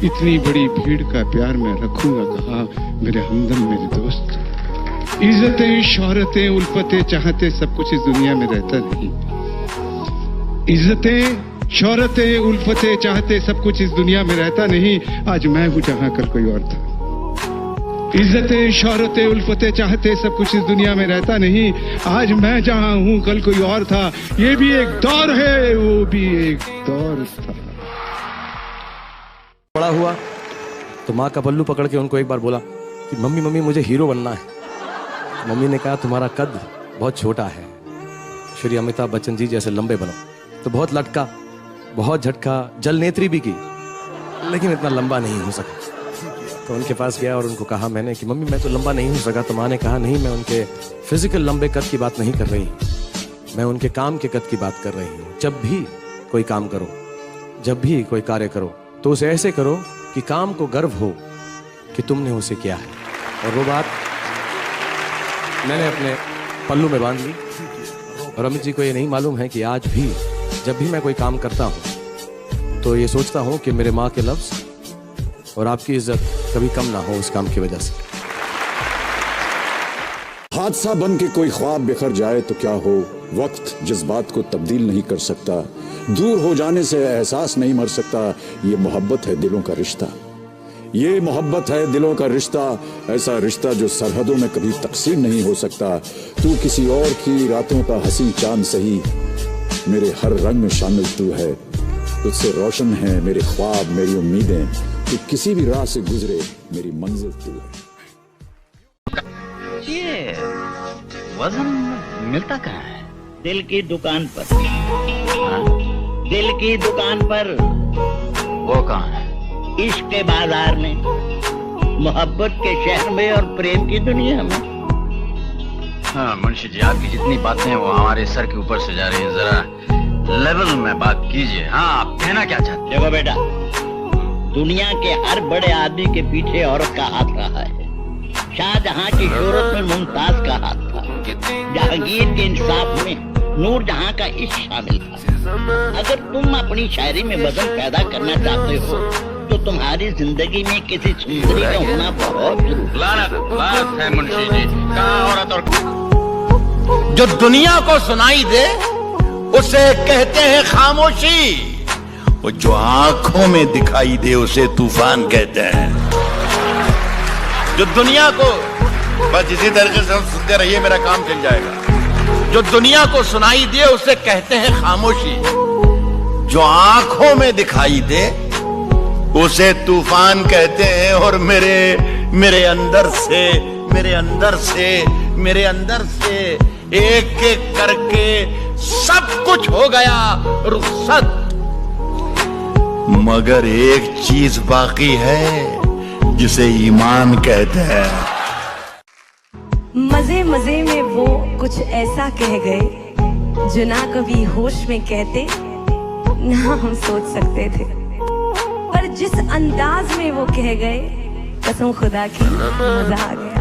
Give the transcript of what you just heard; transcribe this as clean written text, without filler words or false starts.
इतनी बड़ी भीड़ का प्यार मैं रखूंगा कहाँ मेरे हमदम मेरे दोस्त। इज्जतें शोहरतें उल्फतें चाहते सब कुछ इस दुनिया में रहता नहीं। इज्जतें शोहरतें उल्फतें चाहते सब कुछ इस दुनिया में रहता नहीं। आज मैं हूं जहां कल कोई और था। इज्जतें शोहरतें उल्फतें चाहते सब कुछ इस दुनिया में रहता नहीं। आज मैं जहां हूं कल कोई और था। ये भी एक दौर है, वो भी एक दौर था। बड़ा हुआ तो माँ का पल्लू पकड़ के उनको एक बार बोला कि मम्मी मम्मी मुझे हीरो बनना है। मम्मी ने कहा तुम्हारा कद बहुत छोटा है, श्री अमिताभ बच्चन जी जैसे लंबे बनो। तो बहुत लटका, बहुत झटका, जल नेत्री भी की, लेकिन इतना लंबा नहीं हो सका। तो उनके पास गया और उनको कहा मैंने कि मम्मी मैं तो लंबा नहीं हो सका। तो माँ ने कहा नहीं, मैं उनके फिजिकल लंबे कद की बात नहीं कर रही, मैं उनके काम के कद की बात कर रही हूँ। जब भी कोई काम करो, जब भी कोई कार्य करो, तो उसे ऐसे करो कि काम को गर्व हो कि तुमने उसे किया है। और वो बात मैंने अपने पल्लू में बांध ली। और अमित जी को ये नहीं मालूम है कि आज भी जब भी मैं कोई काम करता हूँ तो ये सोचता हूँ कि मेरे माँ के लफ्ज और आपकी इज्जत कभी कम ना हो उस काम की वजह से। हादसा बन के कोई ख्वाब बिखर जाए तो क्या हो, वक्त जज्बात को तब्दील नहीं कर सकता, दूर हो जाने से एहसास नहीं मर सकता। ये मोहब्बत है दिलों का रिश्ता, ये मोहब्बत है दिलों का रिश्ता, ऐसा रिश्ता जो सरहदों में कभी तकसीम नहीं हो सकता। तू किसी और की रातों का हंसी चांद सही, मेरे हर रंग में शामिल तू है। तुझसे रोशन है मेरे ख्वाब मेरी उम्मीदें, तू किसी भी राह से गुजरे मेरी मंजिल तू है। ये वजन मिलता कहाँ है? दिल की दुकान पर। दिल की दुकान पर। वो कहाँ है? इश्क के बाजार में, मोहब्बत के शहर में और प्रेम की दुनिया में। हाँ मुंशी जी, आपकी जितनी बातें हैं वो हमारे सर के ऊपर से जा रही हैं। जरा लेवल में बात कीजिए। हाँ आप कहना क्या चाहते हैं? देखो बेटा, दुनिया के हर बड़े आदमी के पीछे औरत का हाथ रहा है। शाहजहां की शोहरत में मुमताज का हाथ था, जहांगीर के इंसाफ में नूरजहां का इश्क शामिल था। अगर तुम अपनी शायरी में वजन पैदा करना चाहते हो तो तुम्हारी जिंदगी में किसी सुंदरी का होना बहुत जरूरी। लानत है मुंशी जी, कहाँ औरत और जो दुनिया को सुनाई दे उसे कहते हैं खामोशी, वो जो आंखों में दिखाई दे उसे तूफान कहते हैं। जो दुनिया को, बस इसी तरीके से हम सुनते रहिए, मेरा काम चल जाएगा। जो दुनिया को सुनाई दे उसे कहते हैं खामोशी, जो आंखों में दिखाई दे उसे तूफान कहते हैं। और मेरे अंदर से एक एक करके सब कुछ हो गया रुखसत, मगर एक चीज बाकी है जिसे ईमान कहते हैं। मजे मजे में वो कुछ ऐसा कह गए जो ना कभी होश में कहते, ना हम सोच सकते थे। पर जिस अंदाज में वो कह गए, कसम खुदा की मजा आ गया।